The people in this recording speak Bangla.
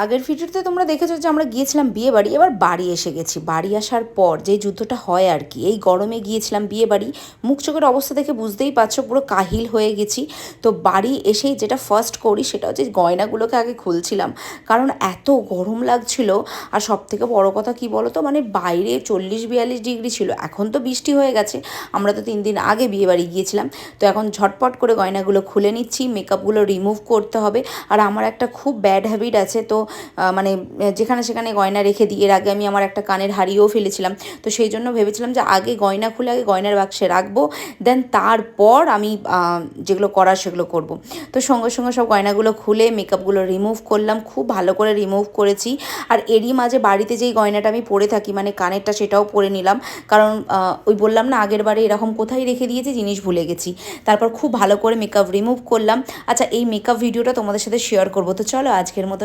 আগের ভিডিওতে তোমরা দেখেছো যে আমরা গিয়েছিলাম বিয়ে বাড়ি, এবার বাড়ি এসে গেছি। বাড়ি আসার পর যে যুদ্ধটা হয় আর কি, এই গরমে গিয়েছিলাম বিয়ে বাড়ি, মুখ চোখের অবস্থা দেখে বুঝতেই পারছো পুরো কাহিল হয়ে গেছি। তো বাড়ি এসেই যেটা ফার্স্ট করি সেটা হচ্ছে গয়নাগুলোকে আগে খুলছিলাম, কারণ এত গরম লাগছিল। আর সব থেকে বড় কথা কি বলো তো, মানে বাইরে 40-42 ডিগ্রি ছিল, এখন তো বৃষ্টি হয়ে গেছে, আমরা তো 3 দিন আগে বিয়ে বাড়ি গিয়েছিলাম। তো এখন ঝটপট করে গয়নাগুলো খুলে নিচ্ছি, মেকআপগুলো রিমুভ করতে হবে। আর আমার একটা খুব ব্যাড হ্যাবিট আছে, তো মানে যেখানে সেখানে গয়না রেখে দিই। এর আগে আমি আমার একটা কানের হারিয়েও ফেলেছিলাম। তো সেই জন্য ভেবেছিলাম যে আগে গয়না খুলে আগে গয়নার বাক্সে রাখবো, দেন তারপর আমি যেগুলো করার সেগুলো করব। তো সঙ্গে সঙ্গে সব গয়নাগুলো খুলে মেকআপগুলো রিমুভ করলাম, খুব ভালো করে রিমুভ করেছি। আর এরই মাঝে বাড়িতে যেই গয়নাটা আমি পরে থাকি, মানে কানেরটা, সেটাও পরে নিলাম, কারণ ওই বললাম না আগের বারে এরকম কোথায় রেখে দিয়েছি, জিনিস ভুলে গেছি। তারপর খুব ভালো করে মেকআপ রিমুভ করলাম। আচ্ছা, এই মেকআপ ভিডিওটা তোমাদের সাথে শেয়ার করবো, তো চলো আজকের মতো